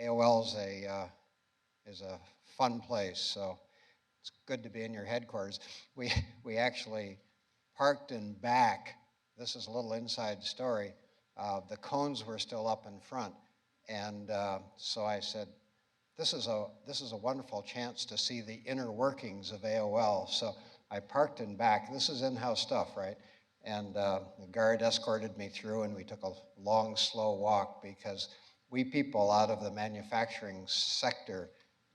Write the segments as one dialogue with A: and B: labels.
A: AOL is a fun place, so it's good to be in your headquarters. We actually parked in back. This is a little inside story. The cones were still up in front, and so I said, this is a wonderful chance to see the inner workings of AOL. So I parked in back. This is in-house stuff, right? And the guard escorted me through, and we took a long, slow walk because we people out of the manufacturing sector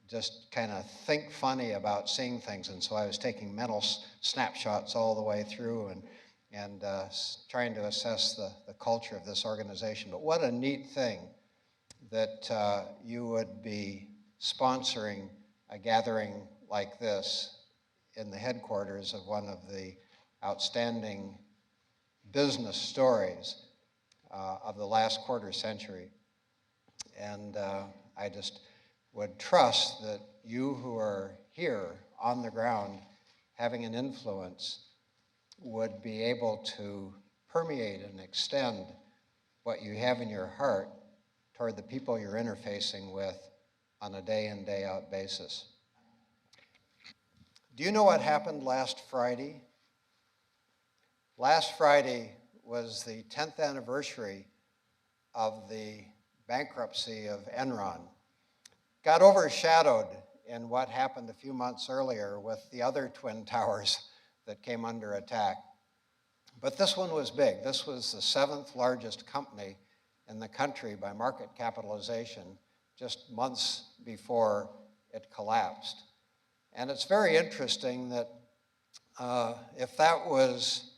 A: just kind of think funny about seeing things. And so I was taking mental snapshots all the way through and trying to assess the culture of this organization. But what a neat thing that you would be sponsoring a gathering like this in the headquarters of one of the outstanding business stories of the last quarter century. And I just would trust that you who are here on the ground having an influence would be able to permeate and extend what you have in your heart toward the people you're interfacing with on a day in, day out basis. Do you know what happened last Friday? Last Friday was the 10th anniversary of the bankruptcy of Enron. Got overshadowed in what happened a few months earlier with the other twin towers that came under attack. But this one was big. This was the 7th largest company in the country by market capitalization, just months before it collapsed. And it's very interesting that if that was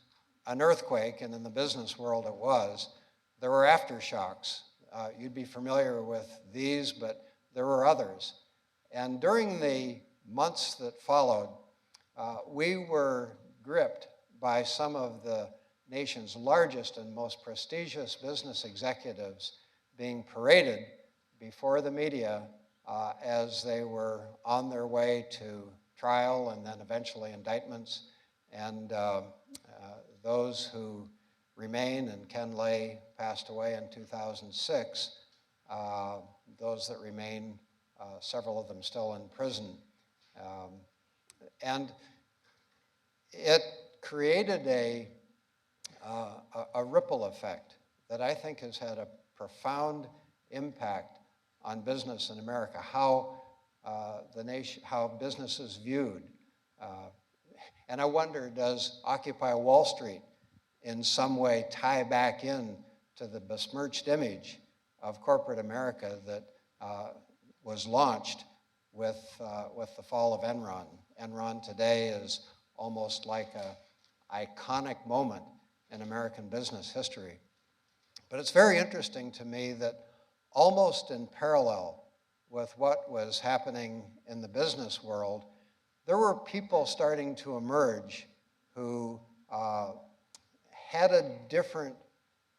A: an earthquake, and in the business world it was, there were aftershocks. You'd be familiar with these, but there were others. And during the months that followed, we were gripped by some of the nation's largest and most prestigious business executives being paraded before the media as they were on their way to trial and then eventually indictments. And those who remain, and Ken Lay passed away in 2006, those that remain, several of them still in prison. And it created a ripple effect that I think has had a profound impact on business in America, how the nation, how business is viewed. And I wonder, does Occupy Wall Street in some way tie back in to the besmirched image of corporate America that was launched with the fall of Enron? Enron today is almost like an iconic moment in American business history. But it's very interesting to me that almost in parallel with what was happening in the business world, there were people starting to emerge who had a different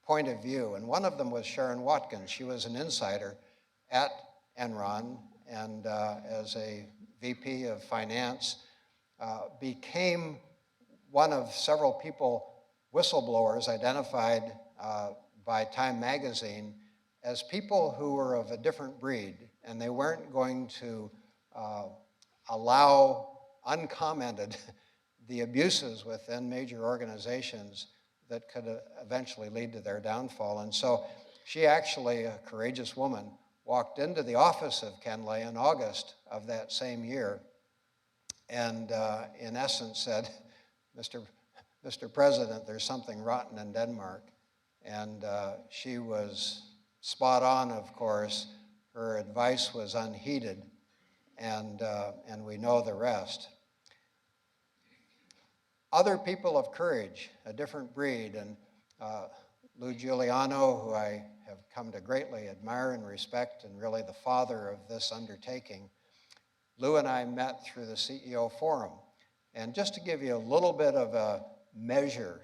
A: point of view. And one of them was Sharon Watkins. She was an insider at Enron, and as a VP of finance, became one of several people, whistleblowers, identified by Time magazine as people who were of a different breed, and they weren't going to allow uncommented the abuses within major organizations that could eventually lead to their downfall. And so she actually, a courageous woman, walked into the office of Ken Lay in August of that same year and in essence said, Mr. President, there's something rotten in Denmark. And she was spot on, of course. Her advice was unheeded, and we know the rest. Other people of courage, a different breed, and Lou Giuliano, who I have come to greatly admire and respect, and really the father of this undertaking, Lou and I met through the CEO Forum. And just to give you a little bit of a measure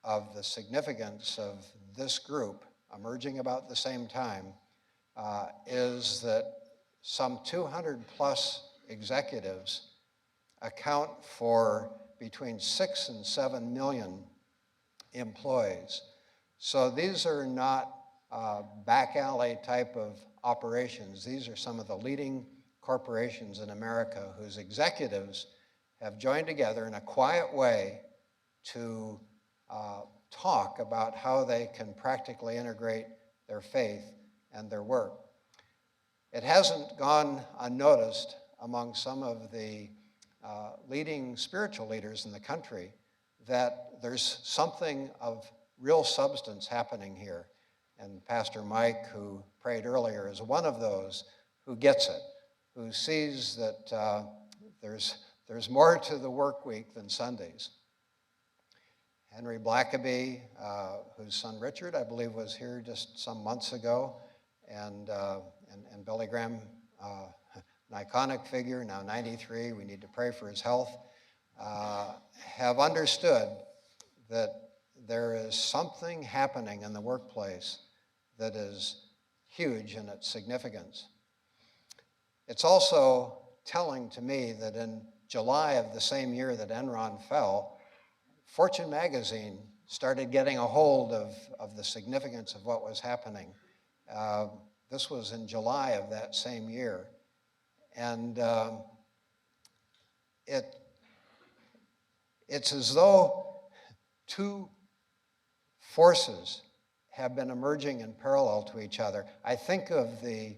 A: of the significance of this group emerging about the same time, is that some 200 plus executives account for between 6 and 7 million employees. So these are not back alley type of operations. These are some of the leading corporations in America whose executives have joined together in a quiet way to talk about how they can practically integrate their faith and their work. It hasn't gone unnoticed among some of the leading spiritual leaders in the country that there's something of real substance happening here. And Pastor Mike, who prayed earlier, is one of those who gets it, who sees that there's more to the work week than Sundays. Henry Blackaby, whose son Richard, I believe, was here just some months ago, and Billy Graham, an iconic figure, now 93, we need to pray for his health, have understood that there is something happening in the workplace that is huge in its significance. It's also telling to me that in July of the same year that Enron fell, Fortune magazine started getting a hold of the significance of what was happening. This was in July of that same year. And it's as though two forces have been emerging in parallel to each other. I think of the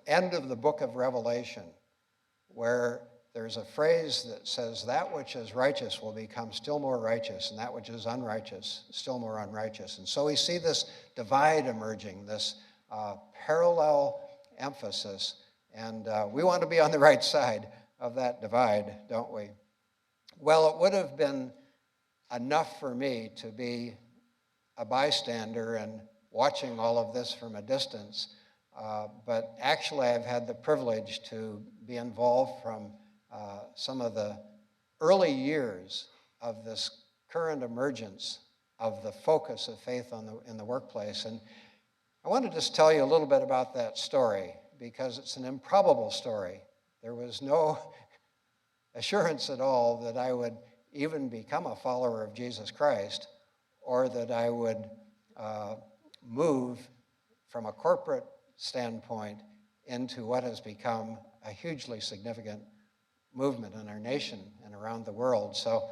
A: end of the book of Revelation, where there's a phrase that says, that which is righteous will become still more righteous, and that which is unrighteous, still more unrighteous. And so we see this divide emerging, this parallel emphasis, and we want to be on the right side of that divide, don't we? Well, it would have been enough for me to be a bystander and watching all of this from a distance, but actually I've had the privilege to be involved from some of the early years of this current emergence of the focus of faith in the workplace. And I want to just tell you a little bit about that story, because it's an improbable story. There was no assurance at all that I would even become a follower of Jesus Christ, or that I would move from a corporate standpoint into what has become a hugely significant movement in our nation and around the world. So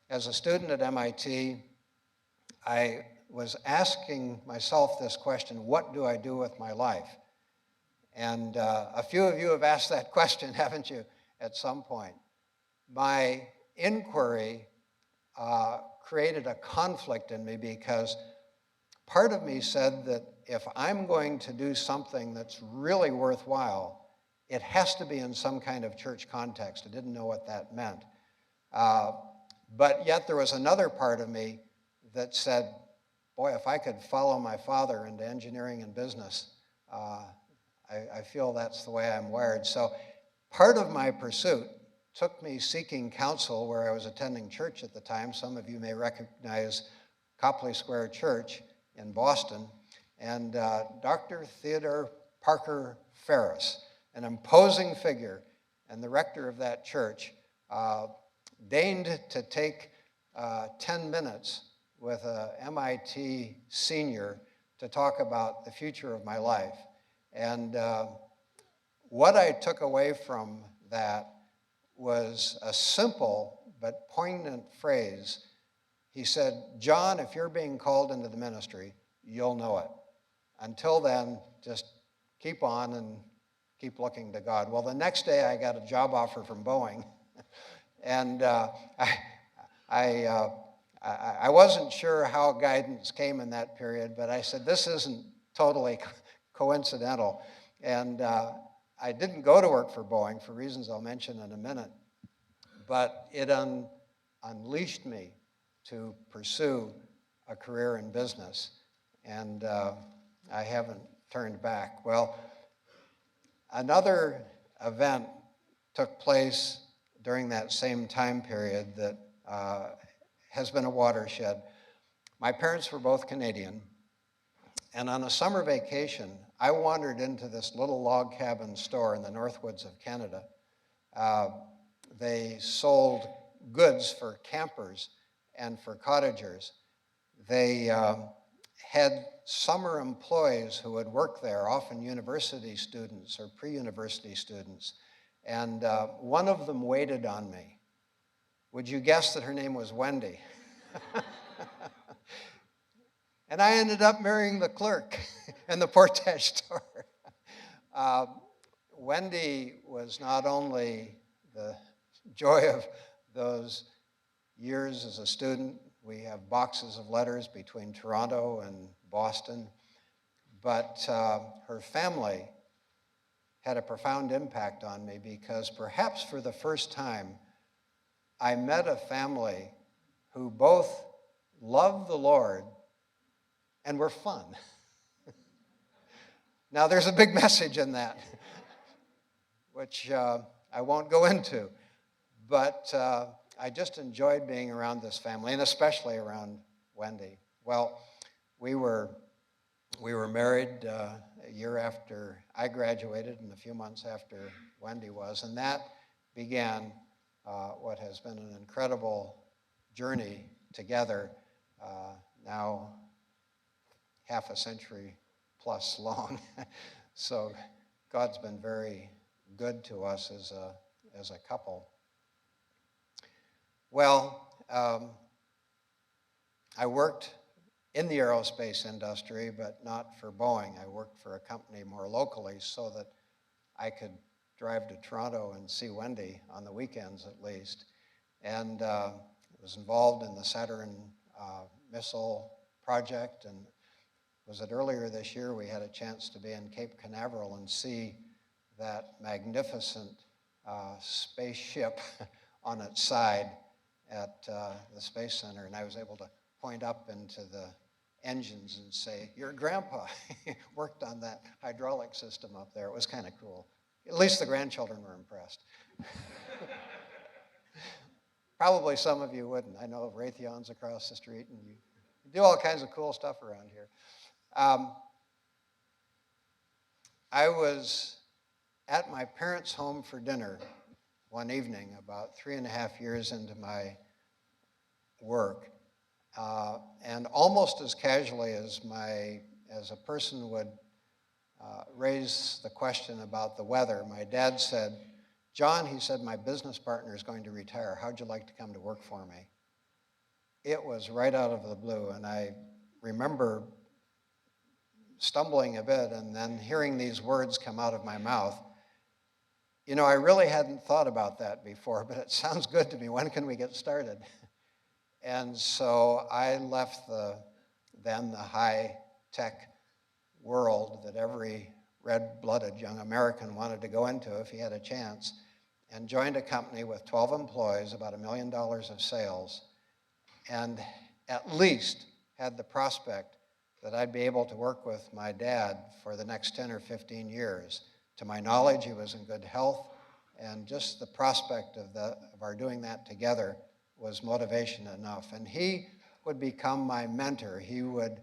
A: as a student at MIT, I was asking myself this question: what do I do with my life? And a few of you have asked that question, haven't you, at some point? My inquiry created a conflict in me, because part of me said that if I'm going to do something that's really worthwhile, it has to be in some kind of church context. I didn't know what that meant. But yet there was another part of me that said, boy, if I could follow my father into engineering and business, I feel that's the way I'm wired. So part of my pursuit took me seeking counsel where I was attending church at the time. Some of you may recognize Copley Square Church in Boston. And Dr. Theodore Parker Ferris, an imposing figure and the rector of that church, deigned to take 10 minutes with an MIT senior to talk about the future of my life. And what I took away from that was a simple but poignant phrase. He said, John, if you're being called into the ministry, you'll know it. Until then, just keep on and keep looking to God. Well, the next day I got a job offer from Boeing. And I wasn't sure how guidance came in that period, but I said, this isn't totally coincidental. And I didn't go to work for Boeing for reasons I'll mention in a minute, but it unleashed me to pursue a career in business, and I haven't turned back. Well, another event took place during that same time period that has been a watershed. My parents were both Canadian, and on a summer vacation, I wandered into this little log cabin store in the Northwoods of Canada. They sold goods for campers and for cottagers. They had summer employees who would work there, often university students or pre-university students, and one of them waited on me. Would you guess that her name was Wendy? And I ended up marrying the clerk in the portage store. Wendy was not only the joy of those years as a student. We have boxes of letters between Toronto and Boston, but her family had a profound impact on me because perhaps for the first time, I met a family who both loved the Lord and were fun. Now, there's a big message in that, which I won't go into, but I just enjoyed being around this family, and especially around Wendy. Well, we were married a year after I graduated and a few months after Wendy was, and that began what has been an incredible journey together, now half a century plus long. So God's been very good to us as a couple. Well, I worked in the aerospace industry, but not for Boeing. I worked for a company more locally so that I could drive to Toronto and see Wendy on the weekends at least. And was involved in the Saturn missile project. And was it earlier this year we had a chance to be in Cape Canaveral and see that magnificent spaceship on its side at the Space Center. And I was able to point up into the engines and say, your grandpa worked on that hydraulic system up there. It was kind of cool. At least the grandchildren were impressed. Probably some of you wouldn't. I know of Raytheon's across the street, and you do all kinds of cool stuff around here. I was at my parents' home for dinner one evening, about 3.5 years into my work, and almost as casually as a person would raise the question about the weather, my dad said, John, he said, my business partner is going to retire. How'd you like to come to work for me? It was right out of the blue, and I remember stumbling a bit and then hearing these words come out of my mouth. You know, I really hadn't thought about that before, but it sounds good to me. When can we get started? And so I left the high-tech world that every red-blooded young American wanted to go into if he had a chance, and joined a company with 12 employees, about $1 million of sales, and at least had the prospect that I'd be able to work with my dad for the next 10 or 15 years. To my knowledge, he was in good health, and just the prospect of our doing that together was motivation enough. And he would become my mentor. He would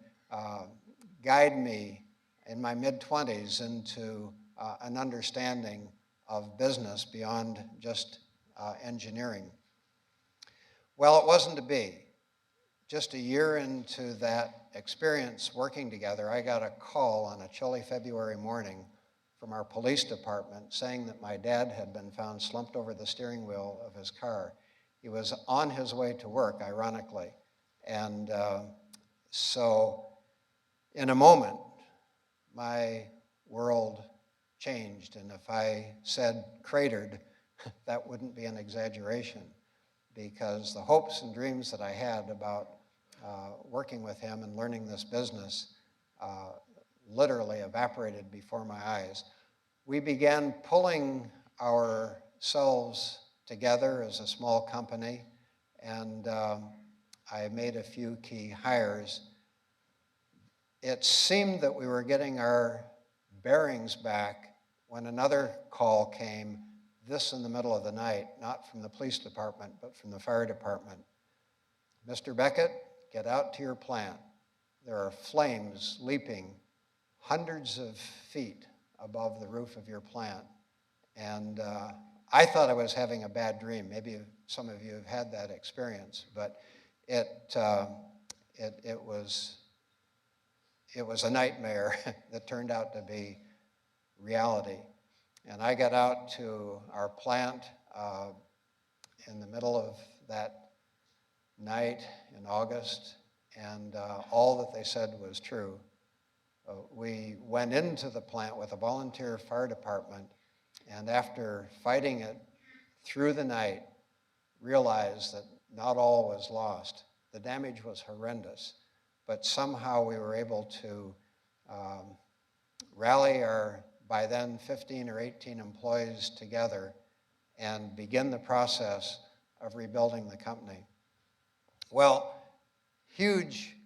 A: guide me in my mid-20s into an understanding of business beyond just engineering. Well, it wasn't to be. Just a year into that experience working together, I got a call on a chilly February morning from our police department saying that my dad had been found slumped over the steering wheel of his car. He was on his way to work, ironically. And so in a moment, my world changed. And if I said cratered, that wouldn't be an exaggeration, because the hopes and dreams that I had about working with him and learning this business literally evaporated before my eyes. We began pulling ourselves together as a small company, and I made a few key hires. It seemed that we were getting our bearings back when another call came, this in the middle of the night, not from the police department, but from the fire department. Mr. Beckett, get out to your plant. There are flames leaping hundreds of feet above the roof of your plant. And I thought I was having a bad dream. Maybe some of you have had that experience, but it was it was a nightmare that turned out to be reality. And I got out to our plant in the middle of that night in August, and all that they said was true. We went into the plant with a volunteer fire department, and after fighting it through the night, realized that not all was lost. The damage was horrendous, but somehow we were able to rally our, by then, 15 or 18 employees together and begin the process of rebuilding the company. Well, huge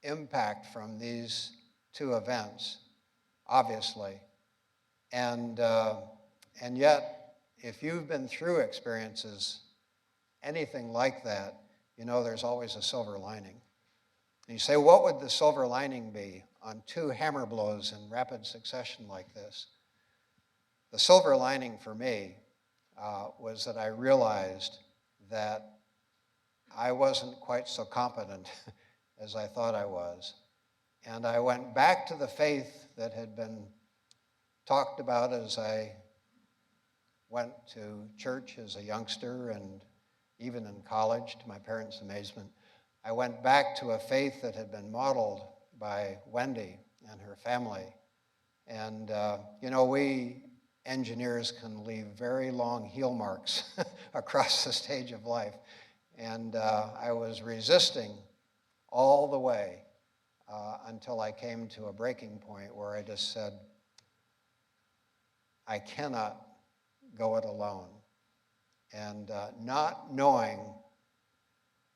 A: impact from these two events, obviously. And yet, if you've been through experiences, anything like that, you know there's always a silver lining. And you say, what would the silver lining be on two hammer blows in rapid succession like this? The silver lining for me was that I realized that I wasn't quite so competent as I thought I was. And I went back to the faith that had been talked about as I went to church as a youngster and even in college, to my parents' amazement. I went back to a faith that had been modeled by Wendy and her family. And, you know, we engineers can leave very long heel marks across the stage of life. And I was resisting all the way until I came to a breaking point where I just said, I cannot go it alone. And not knowing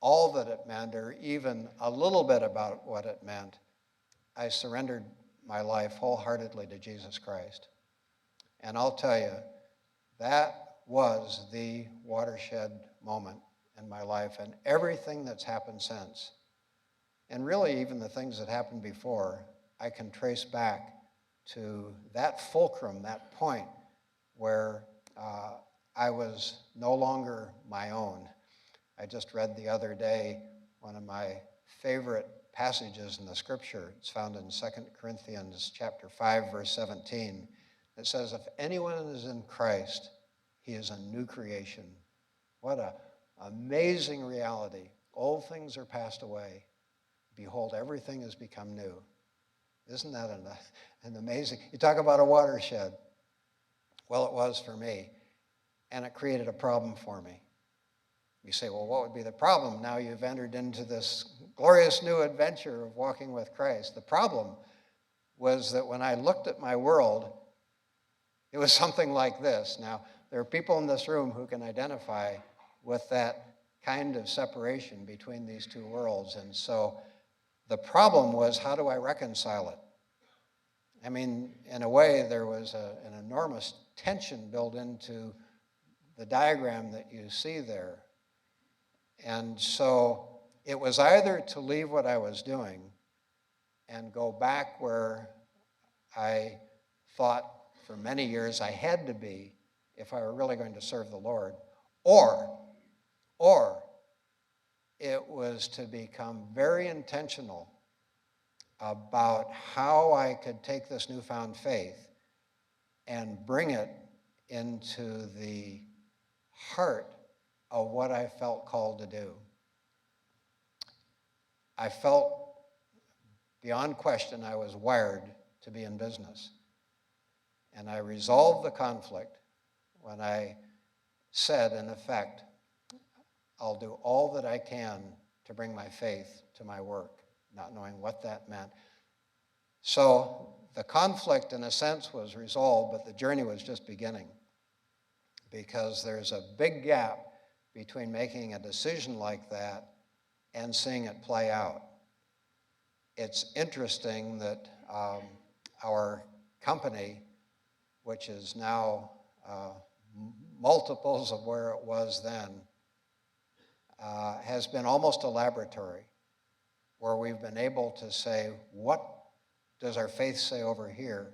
A: all that it meant, or even a little bit about what it meant, I surrendered my life wholeheartedly to Jesus Christ. And I'll tell you, that was the watershed moment in my life, and everything that's happened since, and really even the things that happened before, I can trace back to that fulcrum, that point where I was no longer my own. I just read the other day one of my favorite passages in the scripture. It's found in 2 Corinthians chapter 5, verse 17. It says, if anyone is in Christ, he is a new creation. What an amazing reality. Old things are passed away. Behold, everything has become new. Isn't that an amazing, you talk about a watershed. Well, it was for me, and it created a problem for me. You say, well, what would be the problem? Now you've entered into this glorious new adventure of walking with Christ. The problem was that when I looked at my world, it was something like this. Now, there are people in this room who can identify with that kind of separation between these two worlds. And so the problem was, how do I reconcile it? I mean, in a way, there was an enormous tension built into the diagram that you see there. And so it was either to leave what I was doing and go back where I thought for many years I had to be if I were really going to serve the Lord, or it was to become very intentional about how I could take this newfound faith and bring it into the heart of what I felt called to do. I felt, beyond question, I was wired to be in business. And I resolved the conflict when I said, in effect, I'll do all that I can to bring my faith to my work, not knowing what that meant. So the conflict, in a sense, was resolved, but the journey was just beginning, because there's a big gap between making a decision like that and seeing it play out. It's interesting that our company, which is now multiples of where it was then, has been almost a laboratory where we've been able to say, what does our faith say over here,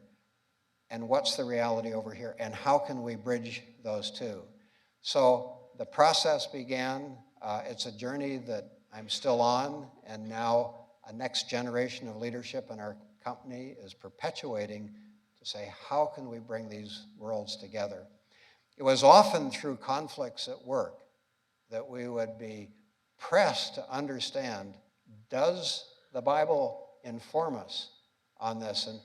A: and what's the reality over here, and how can we bridge those two? So the process began. It's a journey that I'm still on, and now a next generation of leadership in our company is perpetuating to say, how can we bring these worlds together? It was often through conflicts at work that we would be pressed to understand, does the Bible inform us on this? And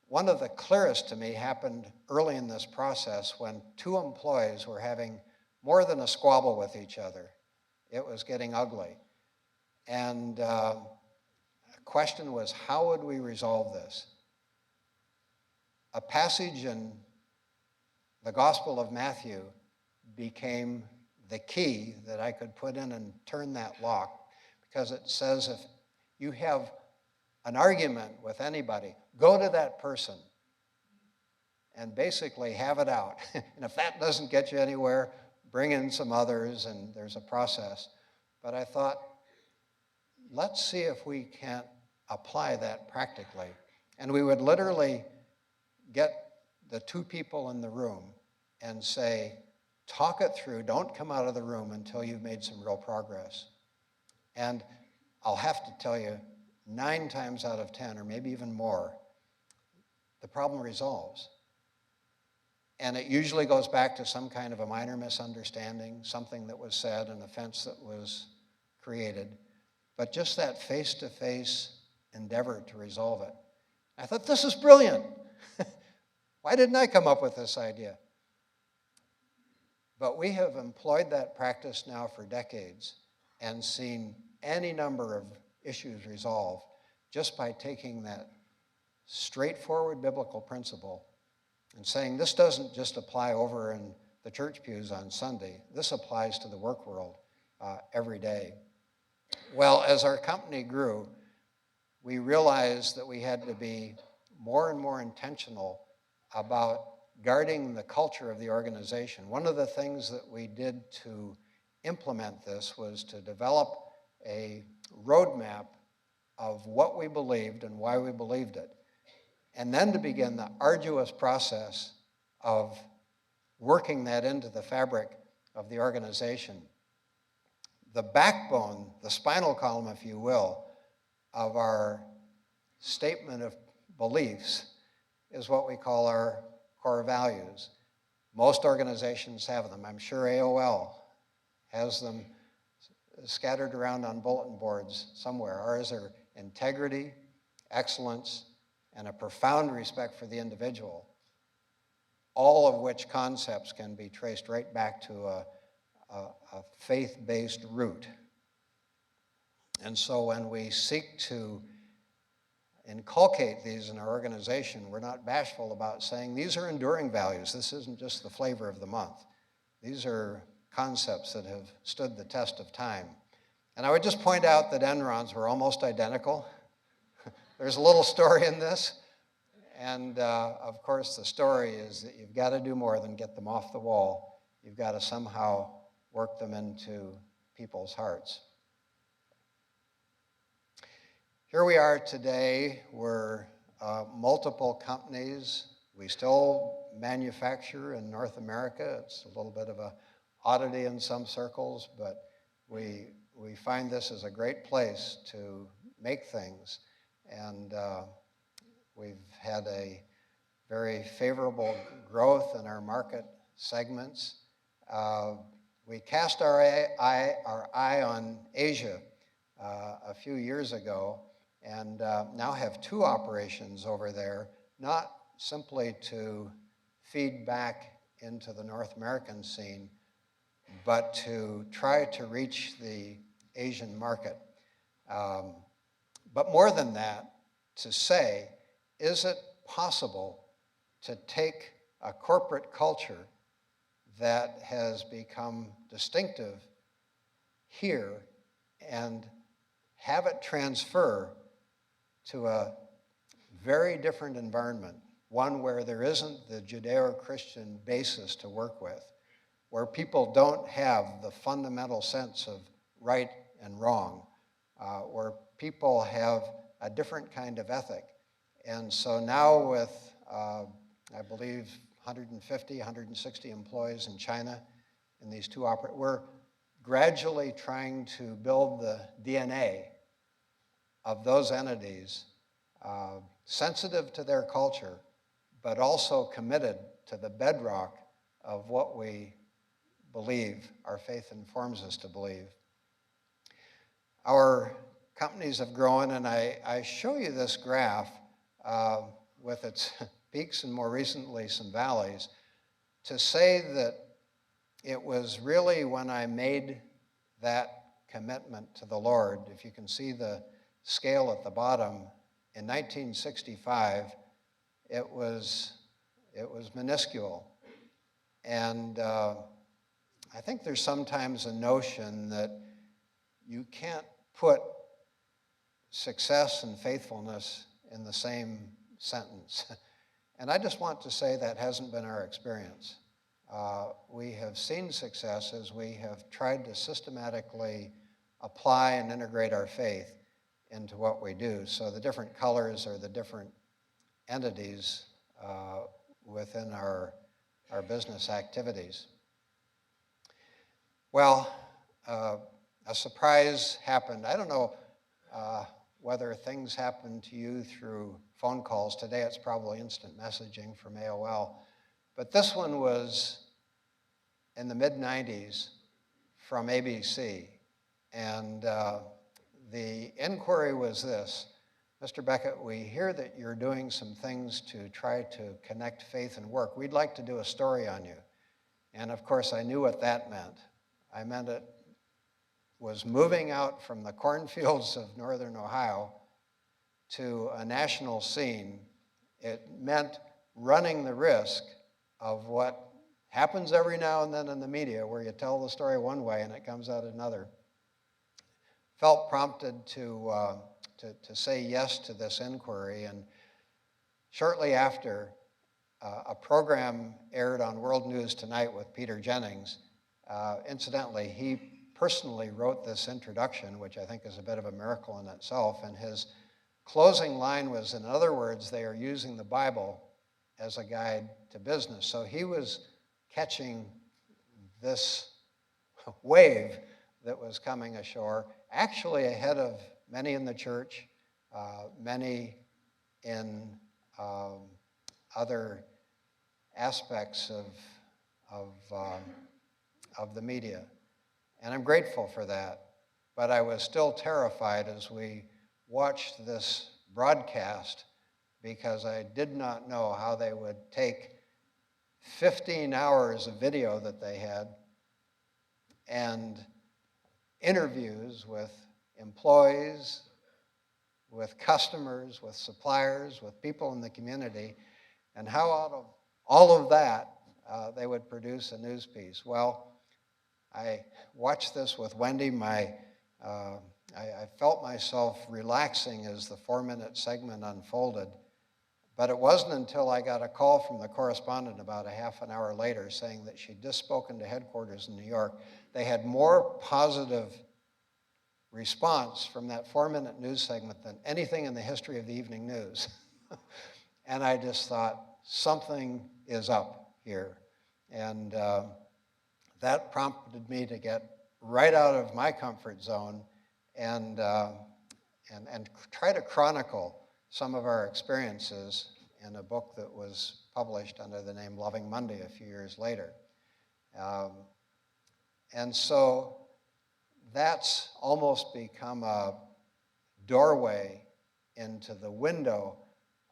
A: one of the clearest to me happened early in this process when two employees were having more than a squabble with each other. It was getting ugly. And the question was, how would we resolve this? A passage in the Gospel of Matthew became the key that I could put in and turn that lock, because it says if you have an argument with anybody, go to that person and basically have it out. And if that doesn't get you anywhere, bring in some others, and there's a process. But I thought, let's see if we can't apply that practically. And we would literally get the two people in the room and say, talk it through, don't come out of the room until you've made some real progress. And I'll have to tell you, 9 times out of 10, or maybe even more, the problem resolves. And it usually goes back to some kind of a minor misunderstanding, something that was said, an offense that was created. But just that face-to-face endeavor to resolve it. I thought, this is brilliant. Why didn't I come up with this idea? But we have employed that practice now for decades and seen any number of issues resolved just by taking that straightforward biblical principle and saying, this doesn't just apply over in the church pews on Sunday. This applies to the work world every day. Well, as our company grew, we realized that we had to be more and more intentional about guarding the culture of the organization. One of the things that we did to implement this was to develop a roadmap of what we believed and why we believed it, and then to begin the arduous process of working that into the fabric of the organization. The backbone, the spinal column, if you will, of our statement of beliefs is what we call our core values. Most organizations have them. I'm sure AOL has them scattered around on bulletin boards somewhere. Ours are integrity, excellence, and a profound respect for the individual, all of which concepts can be traced right back to a faith-based root. And so when we seek to inculcate these in our organization, we're not bashful about saying these are enduring values. This isn't just the flavor of the month. These are concepts that have stood the test of time. And I would just point out that Enrons were almost identical. There's a little story in this. And of course, the story is that you've got to do more than get them off the wall. You've got to somehow work them into people's hearts. Here we are today. We're multiple companies. We still manufacture in North America. It's a little bit of an oddity in some circles, but we find this as a great place to make things. And we've had a very favorable growth in our market segments. We cast our eye on Asia a few years ago, and now have 2 operations over there, not simply to feed back into the North American scene, but to try to reach the Asian market. But more than that, to say, is it possible to take a corporate culture that has become distinctive here and have it transfer to a very different environment, one where there isn't the Judeo-Christian basis to work with, where people don't have the fundamental sense of right and wrong, where people have a different kind of ethic. And so now with, I believe, 150, 160 employees in China in these 2 we're gradually trying to build the DNA of those entities, sensitive to their culture, but also committed to the bedrock of what we believe, our faith informs us to believe. Our companies have grown, and I show you this graph with its peaks and more recently some valleys to say that it was really when I made that commitment to the Lord, if you can see the scale at the bottom, in 1965, it was minuscule. And I think there's sometimes a notion that you can't put success and faithfulness in the same sentence. And I just want to say that hasn't been our experience. We have seen success as we have tried to systematically apply and integrate our faith into what we do. So the different colors are the different entities within our business activities. Well, a surprise happened. I don't know whether things happen to you through phone calls. Today it's probably instant messaging from AOL. But this one was in the mid-90s from ABC. And the inquiry was this: Mr. Beckett, we hear that you're doing some things to try to connect faith and work. We'd like to do a story on you. And of course, I knew what that meant. I meant it was moving out from the cornfields of northern Ohio to a national scene. It meant running the risk of what happens every now and then in the media, where you tell the story one way and it comes out another. Felt prompted to say yes to this inquiry, and shortly after, a program aired on World News Tonight with Peter Jennings. Incidentally, he personally wrote this introduction, which I think is a bit of a miracle in itself, and his closing line was, in other words, they are using the Bible as a guide to business. So he was catching this wave that was coming ashore, actually ahead of many in the church, many in other aspects of the media. And I'm grateful for that. But I was still terrified as we watched this broadcast, because I did not know how they would take 15 hours of video that they had and interviews with employees, with customers, with suppliers, with people in the community, and how out of all of that they would produce a news piece. Well, I watched this with Wendy. I felt myself relaxing as the 4-minute segment unfolded, but it wasn't until I got a call from the correspondent about a half an hour later saying that she'd just spoken to headquarters in New York. They had more positive response from that 4-minute news segment than anything in the history of the evening news. And I just thought, something is up here. And that prompted me to get right out of my comfort zone and try to chronicle some of our experiences in a book that was published under the name Loving Monday a few years later. And so that's almost become a doorway into the window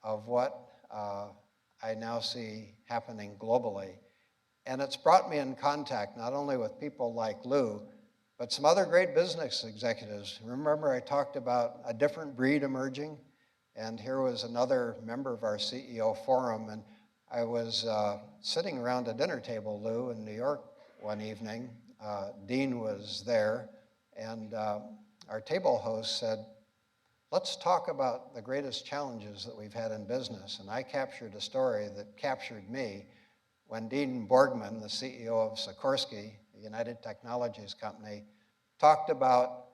A: of what I now see happening globally. And it's brought me in contact not only with people like Lou, but some other great business executives. Remember I talked about a different breed emerging? And here was another member of our CEO forum, and I was sitting around a dinner table, Lou, in New York one evening. Dean was there, and our table host said, let's talk about the greatest challenges that we've had in business. And I captured a story that captured me when Dean Borgman, the CEO of Sikorsky, the United Technologies company, talked about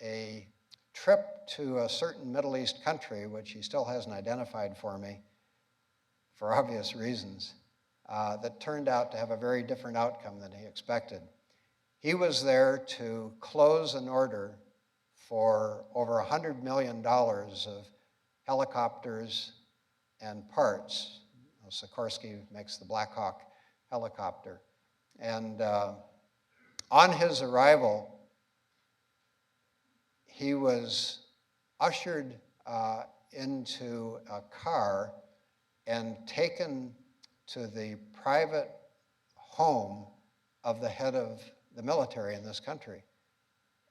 A: a trip to a certain Middle East country, which he still hasn't identified for me for obvious reasons, that turned out to have a very different outcome than he expected. He was there to close an order for over $100 million of helicopters and parts. Sikorsky makes the Black Hawk helicopter. And on his arrival, he was ushered into a car and taken to the private home of the head of the military in this country.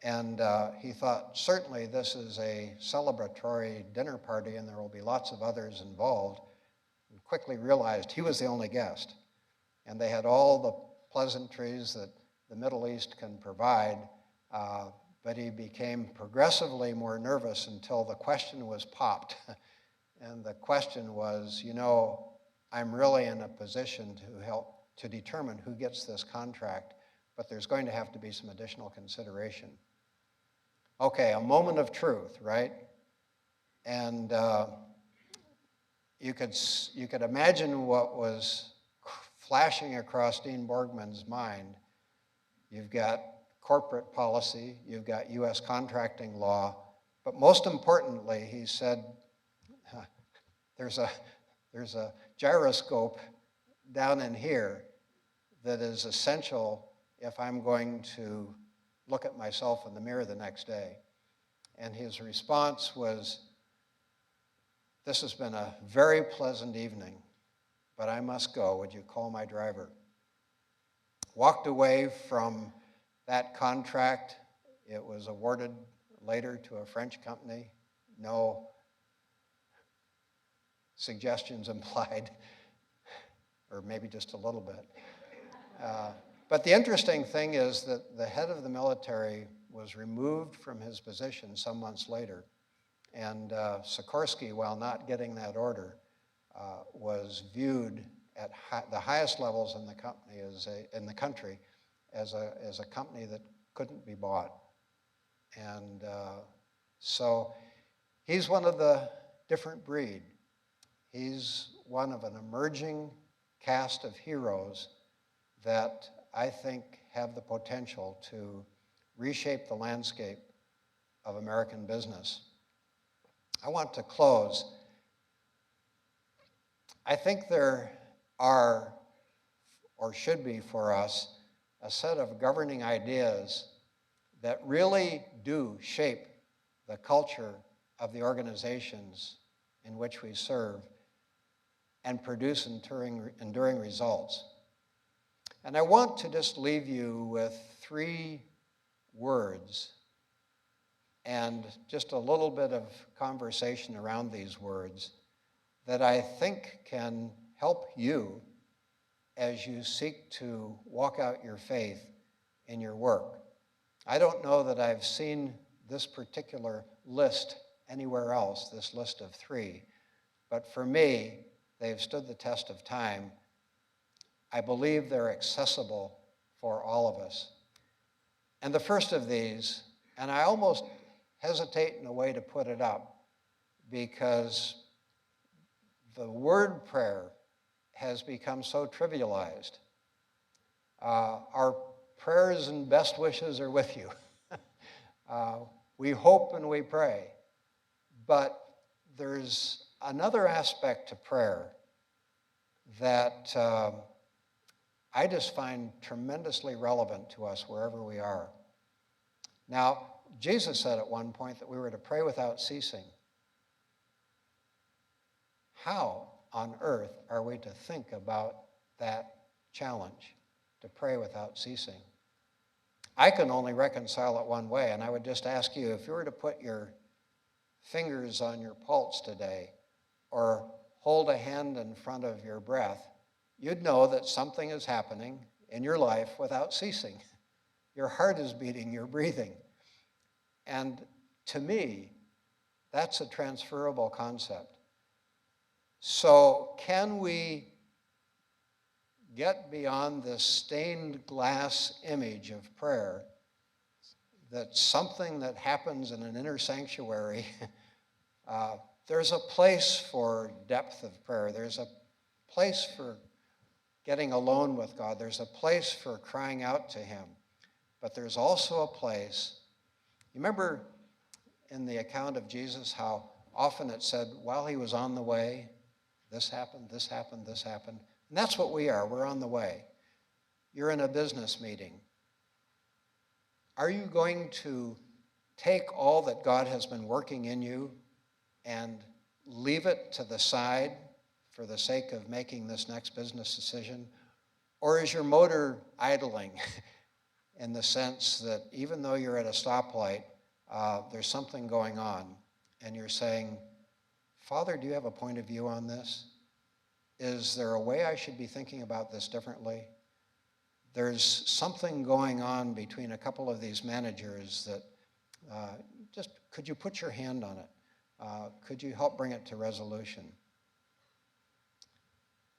A: And he thought, certainly this is a celebratory dinner party and there will be lots of others involved. And quickly realized he was the only guest. And they had all the pleasantries that the Middle East can provide, but he became progressively more nervous until the question was popped. And the question was, you know, I'm really in a position to help to determine who gets this contract, but there's going to have to be some additional consideration. Okay, a moment of truth, right? And you could imagine what was flashing across Dean Borgman's mind. You've got corporate policy, you've got U.S. contracting law, but most importantly, he said, there's a gyroscope down in here that is essential if I'm going to look at myself in the mirror the next day. And his response was, this has been a very pleasant evening, but I must go. Would you call my driver? Walked away from that contract. It was awarded later to a French company. No suggestions implied, or maybe just a little bit. But the interesting thing is that the head of the military was removed from his position some months later. And Sikorsky, while not getting that order, was viewed at the highest levels in the company in the country as a company that couldn't be bought. And so he's one of the different breed. He's one of an emerging cast of heroes that I think have the potential to reshape the landscape of American business. I want to close. I think there are, or should be for us, a set of governing ideas that really do shape the culture of the organizations in which we serve and produce enduring results. And I want to just leave you with 3 words and just a little bit of conversation around these words that I think can help you as you seek to walk out your faith in your work. I don't know that I've seen this particular list anywhere else, this list of 3, but for me, they've stood the test of time. I believe they're accessible for all of us. And the first of these, and I almost hesitate in a way to put it up because the word prayer has become so trivialized. Our prayers and best wishes are with you. We hope and we pray. But there's another aspect to prayer that I just find tremendously relevant to us wherever we are. Now, Jesus said at one point that we were to pray without ceasing. How on earth are we to think about that challenge, to pray without ceasing? I can only reconcile it one way, and I would just ask you, if you were to put your fingers on your pulse today or hold a hand in front of your breath, you'd know that something is happening in your life without ceasing. Your heart is beating, you're breathing. And to me, that's a transferable concept. So can we get beyond this stained glass image of prayer that something that happens in an inner sanctuary, there's a place for depth of prayer. There's a place for getting alone with God. There's a place for crying out to him. But there's also a place, you remember in the account of Jesus how often it said, while he was on the way, this happened, this happened, this happened. And that's what we are. We're on the way. You're in a business meeting. Are you going to take all that God has been working in you and leave it to the side for the sake of making this next business decision? Or is your motor idling in the sense that even though you're at a stoplight, there's something going on, and you're saying, Father, do you have a point of view on this? Is there a way I should be thinking about this differently? There's something going on between a couple of these managers that just, could you put your hand on it? Could you help bring it to resolution?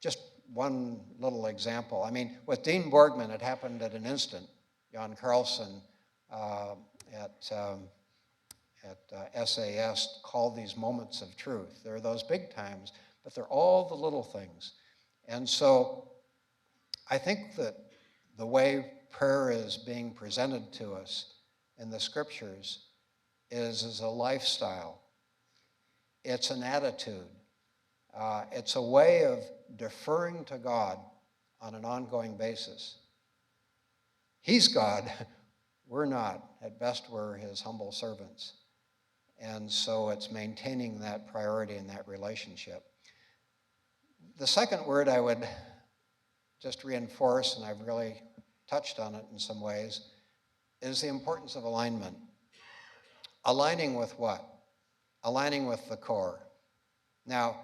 A: Just one little example. I mean, with Dean Borgman, it happened at an instant. Jan Carlson at SAS called these moments of truth. There are those big times, but they're all the little things. And so I think that the way prayer is being presented to us in the scriptures is as a lifestyle. It's an attitude. It's a way of deferring to God on an ongoing basis. He's God. We're not. At best, we're his humble servants. And so it's maintaining that priority in that relationship. The second word I would just reinforce, and I've really touched on it in some ways, is the importance of alignment. Aligning with what? Aligning with the core. Now,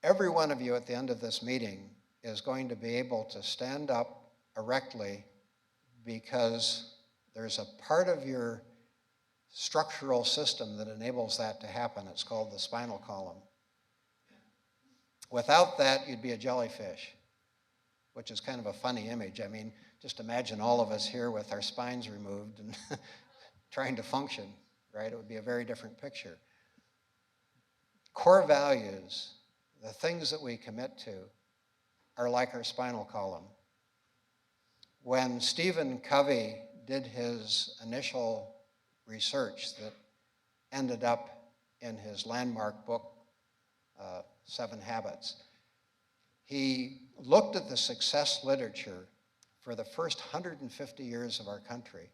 A: every one of you at the end of this meeting is going to be able to stand up erectly because there's a part of your structural system that enables that to happen. It's called the spinal column. Without that, you'd be a jellyfish, which is kind of a funny image. I mean, just imagine all of us here with our spines removed and trying to function, right? It would be a very different picture. Core values, the things that we commit to, are like our spinal column. When Stephen Covey did his initial research that ended up in his landmark book, 7 Habits, he looked at the success literature for the first 150 years of our country,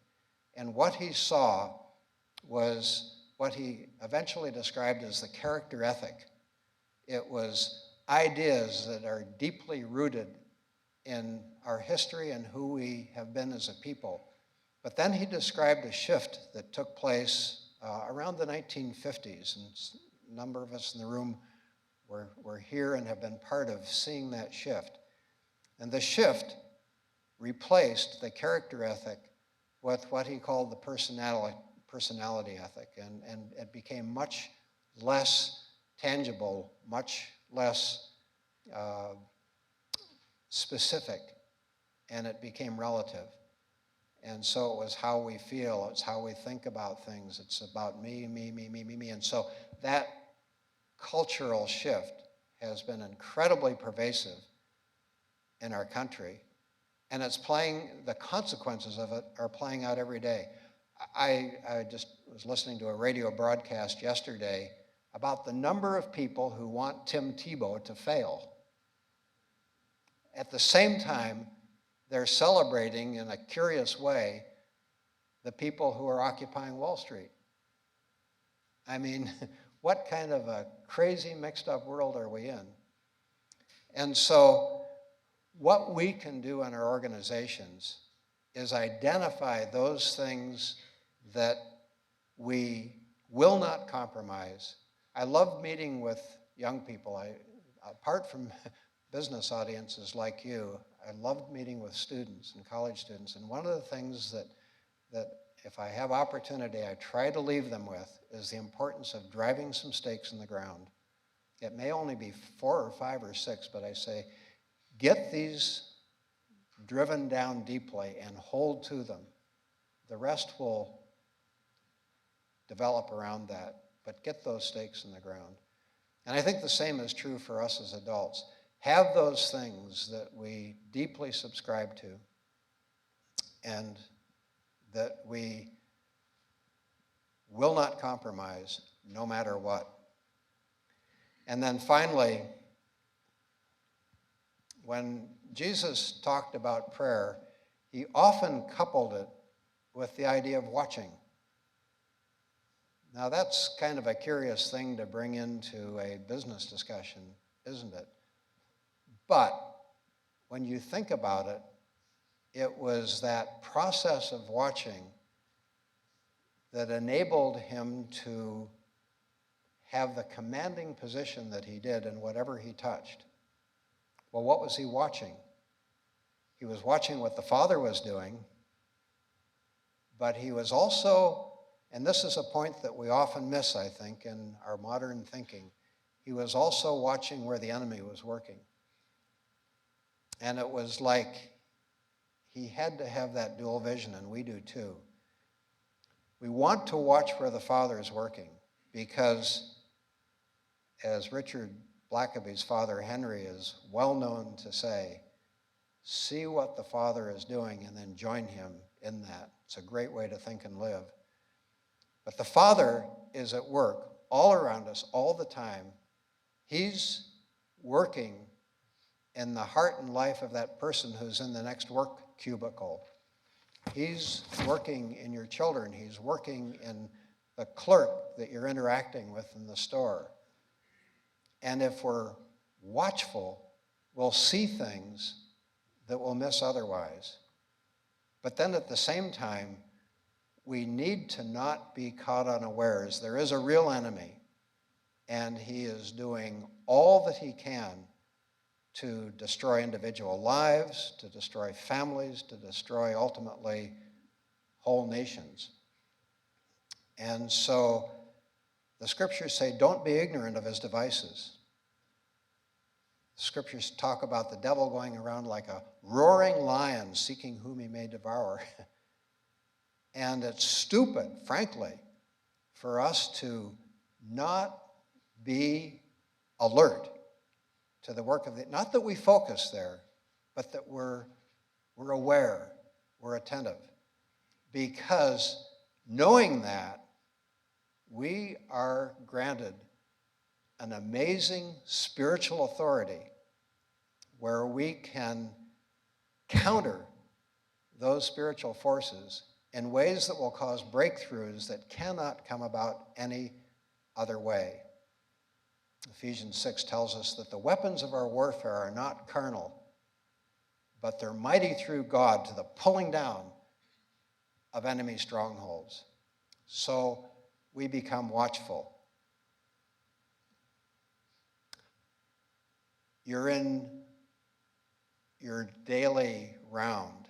A: and what he saw was what he eventually described as the character ethic. It was ideas that are deeply rooted in our history and who we have been as a people. But then he described a shift that took place around the 1950s, and a number of us in the room were here and have been part of seeing that shift. And the shift replaced the character ethic with what he called the personality ethic, and it became much less tangible, much less specific, and it became relative. And so it was how we feel, it's how we think about things, it's about me. And so that cultural shift has been incredibly pervasive in our country, and the consequences of it are playing out every day. I just was listening to a radio broadcast yesterday about the number of people who want Tim Tebow to fail. At the same time, they're celebrating in a curious way the people who are occupying Wall Street. I mean, what kind of a crazy mixed up world are we in? And so what we can do in our organizations is identify those things that we will not compromise. I love meeting with young people. Apart from business audiences like you, I loved meeting with students and college students. And one of the things that if I have opportunity, I try to leave them with is the importance of driving some stakes in the ground. It may only be 4 or 5 or 6, but I say, get these driven down deeply and hold to them. The rest will develop around that, but get those stakes in the ground. And I think the same is true for us as adults. Have those things that we deeply subscribe to and that we will not compromise, no matter what. And then finally, when Jesus talked about prayer, he often coupled it with the idea of watching. Now that's kind of a curious thing to bring into a business discussion, isn't it? But when you think about it, it was that process of watching that enabled him to have the commanding position that he did in whatever he touched. Well, what was he watching? He was watching what the Father was doing, but he was also, and this is a point that we often miss, I think, in our modern thinking, he was also watching where the enemy was working. And it was like he had to have that dual vision, and we do too. We want to watch where the Father is working because, as Richard Blackaby's father, Henry, is well known to say, see what the Father is doing and then join him in that. It's a great way to think and live. But the Father is at work all around us all the time. He's working in the heart and life of that person who's in the next work cubicle. He's working in your children. He's working in the clerk that you're interacting with in the store. And if we're watchful, we'll see things that we'll miss otherwise. But then at the same time, we need to not be caught unawares. There is a real enemy, and he is doing all that he can to destroy individual lives, to destroy families, to destroy ultimately whole nations. And so the scriptures say, don't be ignorant of his devices. The scriptures talk about the devil going around like a roaring lion seeking whom he may devour. And it's stupid, frankly, for us to not be alert to the work of the, not that we focus there, but that we're aware, we're attentive. Because knowing that, we are granted an amazing spiritual authority where we can counter those spiritual forces in ways that will cause breakthroughs that cannot come about any other way. Ephesians 6 tells us that the weapons of our warfare are not carnal, but they're mighty through God to the pulling down of enemy strongholds. So we become watchful. You're in your daily round.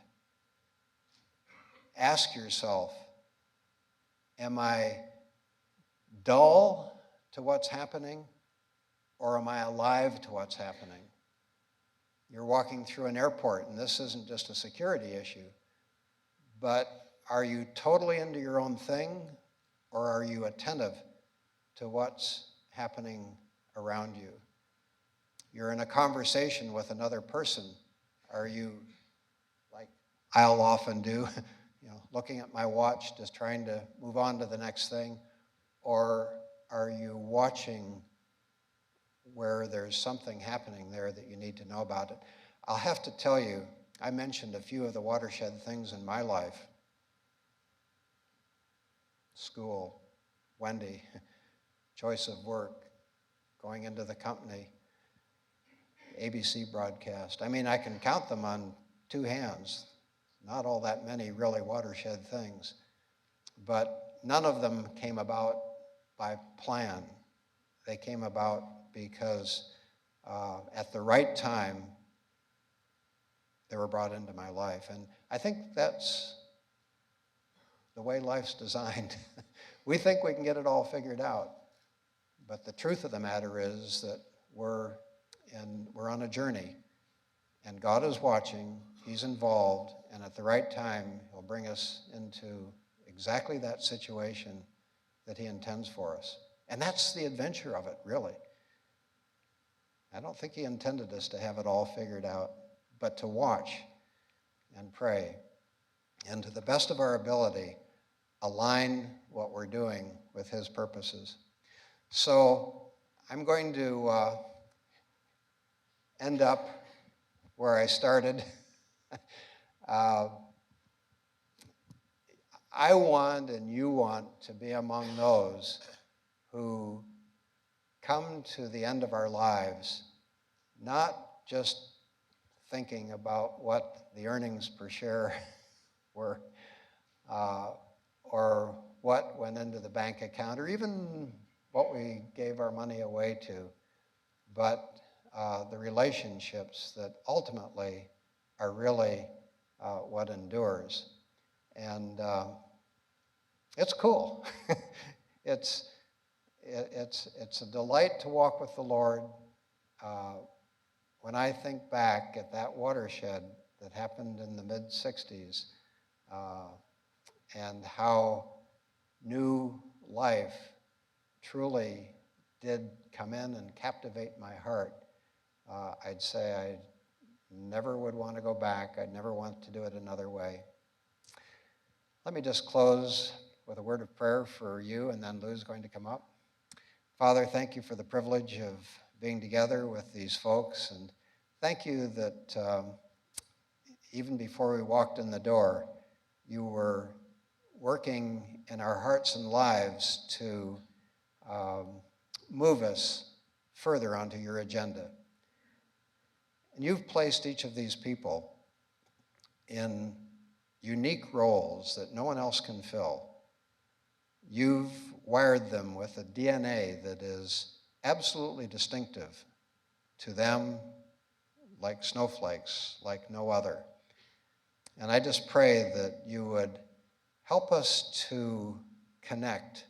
A: Ask yourself, am I dull to what's happening, or am I alive to what's happening? You're walking through an airport, and this isn't just a security issue, but are you totally into your own thing, or are you attentive to what's happening around you? You're in a conversation with another person. Are you, like I'll often do, looking at my watch, just trying to move on to the next thing? Or are you watching where there's something happening there that you need to know about it? I'll have to tell you, I mentioned a few of the watershed things in my life. School, Wendy, choice of work, going into the company, ABC broadcast. I mean, I can count them on two hands. Not all that many really watershed things. But none of them came about by plan. They came about because at the right time, they were brought into my life. And I think that's the way life's designed. We think we can get it all figured out. But the truth of the matter is that we're on a journey. And God is watching, he's involved, and at the right time, he'll bring us into exactly that situation that he intends for us. And that's the adventure of it, really. I don't think he intended us to have it all figured out, but to watch and pray, and to the best of our ability, align what we're doing with his purposes. So I'm going to end up where I started. I want and you want to be among those who come to the end of our lives not just thinking about what the earnings per share were or what went into the bank account or even what we gave our money away to, but the relationships that ultimately are really what endures. And it's cool. it's a delight to walk with the Lord. When I think back at that watershed that happened in the mid-60s and how new life truly did come in and captivate my heart, I'd say I never would want to go back. I'd never want to do it another way. Let me just close with a word of prayer for you, and then Lou's going to come up. Father, thank you for the privilege of being together with these folks, and thank you that even before we walked in the door, you were working in our hearts and lives to move us further onto your agenda. And you've placed each of these people in unique roles that no one else can fill. You've wired them with a DNA that is absolutely distinctive to them, like snowflakes, like no other. And I just pray that you would help us to connect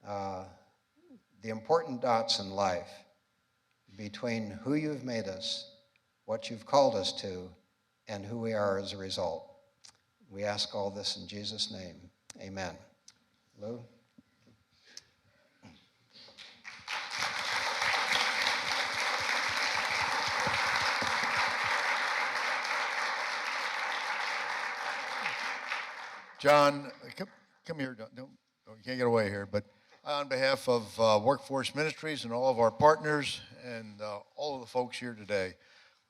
A: the important dots in life between who you've made us, what you've called us to, and who we are as a result. We ask all this in Jesus' name. Amen. Lou?
B: John, come here. Don't, you can't get away here. But on behalf of Workforce Ministries and all of our partners and all of the folks here today,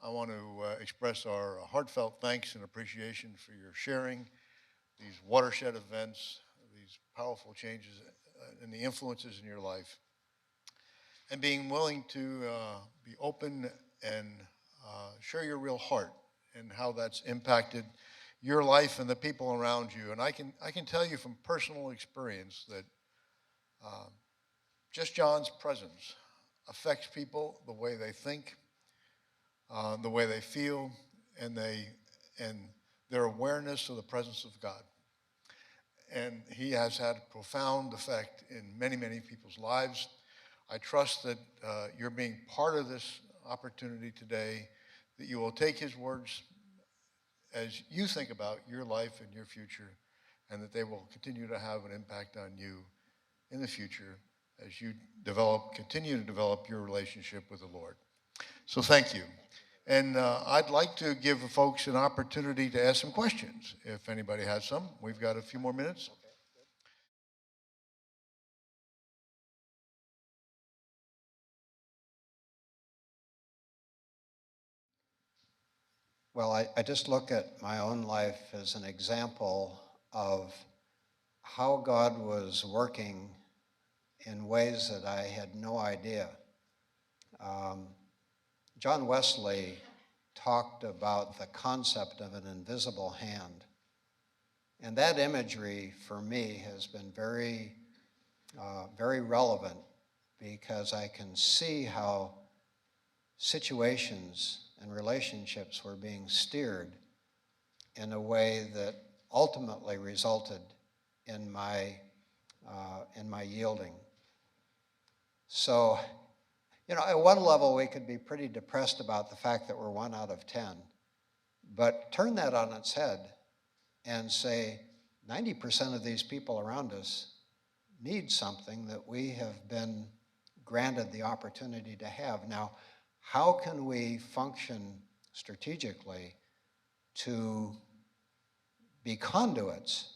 B: I want to express our heartfelt thanks and appreciation for your sharing these watershed events, these powerful changes and the influences in your life, and being willing to be open and share your real heart and how that's impacted your life and the people around you. And I can tell you from personal experience that just John's presence affects people the way they think, the way they feel, and their awareness of the presence of God. And he has had a profound effect in many, many people's lives. I trust that you're being part of this opportunity today, that you will take his words as you think about your life and your future, and that they will continue to have an impact on you in the future as you continue to develop your relationship with the Lord. So thank you. And I'd like to give folks an opportunity to ask some questions, if anybody has some. We've got a few more minutes.
A: Well, I just look at my own life as an example of how God was working in ways that I had no idea. John Wesley talked about the concept of an invisible hand. And that imagery for me has been very, very relevant because I can see how situations and relationships were being steered in a way that ultimately resulted in my yielding. So, at one level we could be pretty depressed about the fact that we're 1 out of 10, but turn that on its head and say 90% of these people around us need something that we have been granted the opportunity to have. Now, how can we function strategically to be conduits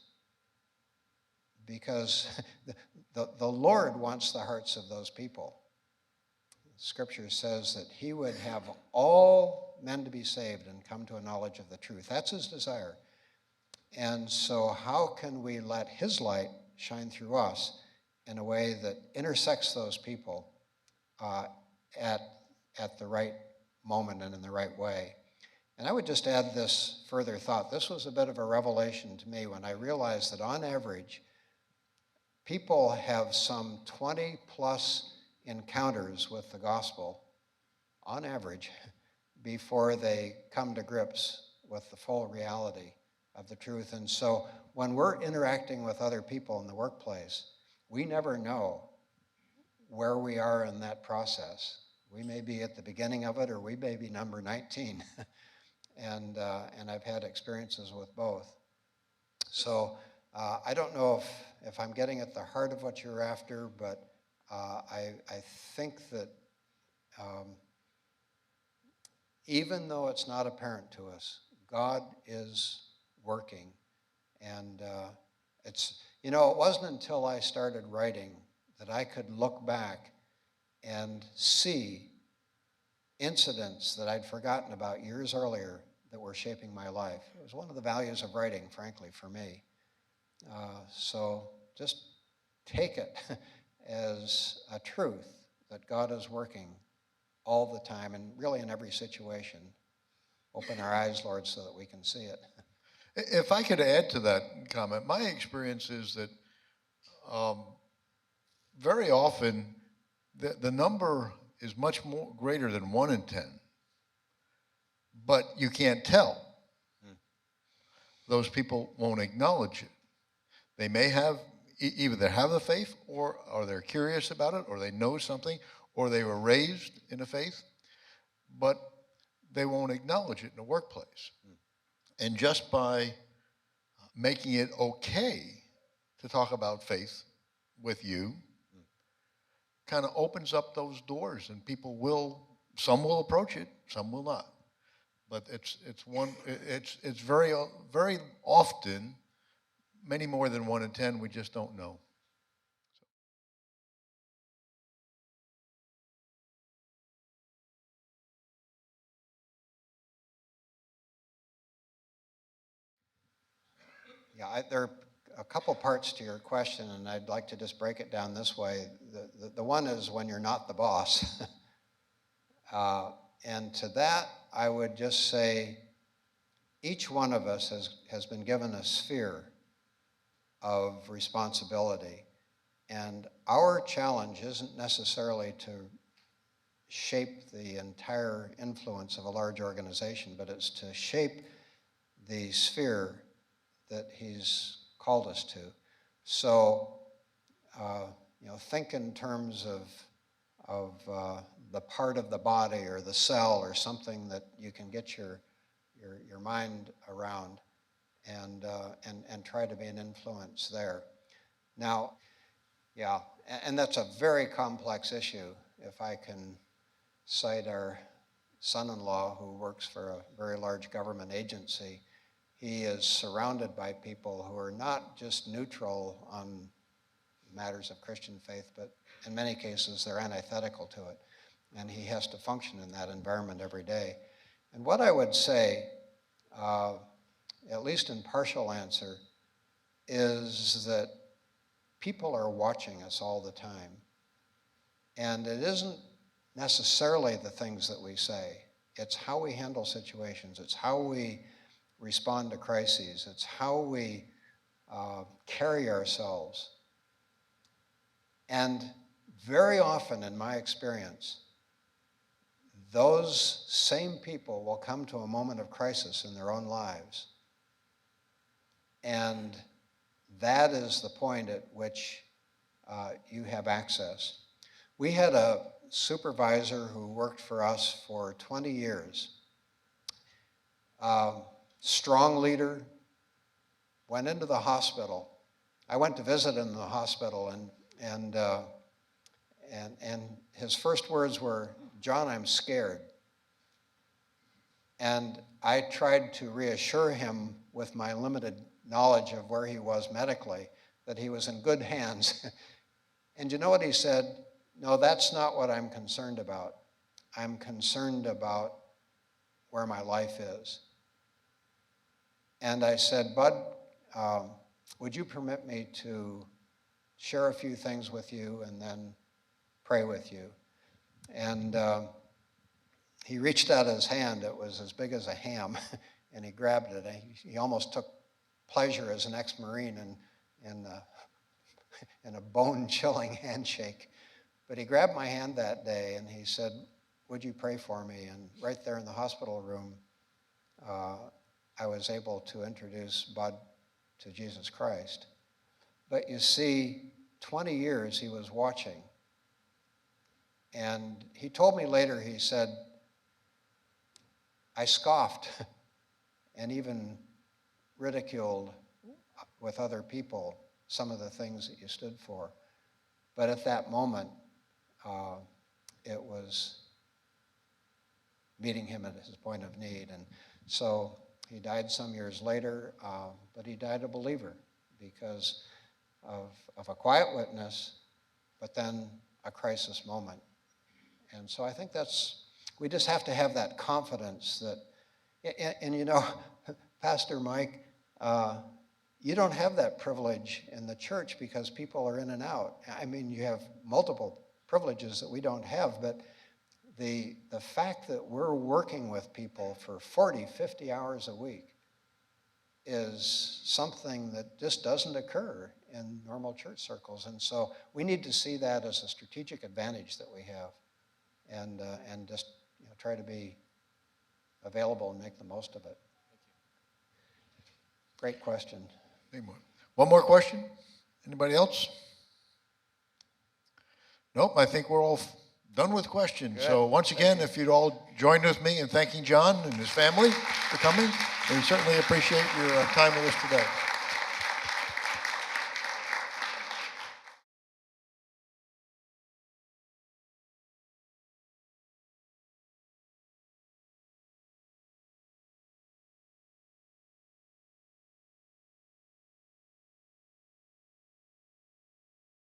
A: because the Lord wants the hearts of those people. Scripture says that he would have all men to be saved and come to a knowledge of the truth. That's his desire. And so how can we let his light shine through us in a way that intersects those people at the right moment and in the right way? And I would just add this further thought. This was a bit of a revelation to me when I realized that on average, people have some 20 plus encounters with the gospel, on average, before they come to grips with the full reality of the truth. And so when we're interacting with other people in the workplace, we never know where we are in that process. We may be at the beginning of it, or we may be number 19. And I've had experiences with both. So I don't know if I'm getting at the heart of what you're after, but I think that even though it's not apparent to us, God is working. And it wasn't until I started writing that I could look back and see incidents that I'd forgotten about years earlier that were shaping my life. It was one of the values of writing, frankly, for me. So just take it as a truth that God is working all the time and really in every situation. Open our eyes, Lord, so that we can see it.
B: If I could add to that comment, my experience is that very often the number is much more greater than 1 in 10, but you can't tell. Those people won't acknowledge it. They may have either they have the faith, or they're curious about it, or they know something, or they were raised in the faith, but they won't acknowledge it in the workplace. And just by making it okay to talk about faith with you kind of opens up those doors, and some will approach it, some will not. But it's very, very often, many more than 1 in 10, we just don't know.
A: Yeah, there are a couple parts to your question, and I'd like to just break it down this way. The one is when you're not the boss. And to that, I would just say each one of us has been given a sphere of responsibility. And our challenge isn't necessarily to shape the entire influence of a large organization, but it's to shape the sphere that he's called us to. So, think in terms of the part of the body or the cell or something that you can get your mind around, and try to be an influence there. Now, yeah, and that's a very complex issue. If I can cite our son-in-law who works for a very large government agency, he is surrounded by people who are not just neutral on matters of Christian faith, but in many cases they're antithetical to it. And he has to function in that environment every day. And what I would say, at least in partial answer, is that people are watching us all the time. And it isn't necessarily the things that we say. It's how we handle situations. It's how we respond to crises. It's how we carry ourselves. And very often, in my experience, those same people will come to a moment of crisis in their own lives. And that is the point at which you have access. We had a supervisor who worked for us for 20 years. Strong leader, went into the hospital. I went to visit in the hospital, and his first words were, "John, I'm scared." And I tried to reassure him with my limited knowledge of where he was medically that he was in good hands. And you know what he said? No, that's not what I'm concerned about. I'm concerned about where my life is. And I said, Bud, would you permit me to share a few things with you and then pray with you? And he reached out his hand. It was as big as a ham, and he grabbed it. He almost took pleasure as an ex-Marine in a bone-chilling handshake. But he grabbed my hand that day, and he said, would you pray for me? And right there in the hospital room, I was able to introduce Bud to Jesus Christ. But you see, 20 years he was watching. And he told me later, he said, I scoffed and even ridiculed with other people some of the things that you stood for. But at that moment, it was meeting him at his point of need. And so he died some years later, but he died a believer because of a quiet witness, but then a crisis moment. And so I think we just have to have that confidence that, and you know, Pastor Mike, you don't have that privilege in the church because people are in and out. I mean, you have multiple privileges that we don't have, but the fact that we're working with people for 40, 50 hours a week is something that just doesn't occur in normal church circles. And so we need to see that as a strategic advantage that we have, and just try to be available and make the most of it. Great question.
B: One more question? Anybody else? Nope, I think we're all done with questions. Good. So once again, if you'd all join with me in thanking John and his family for coming, we certainly appreciate your time with us today.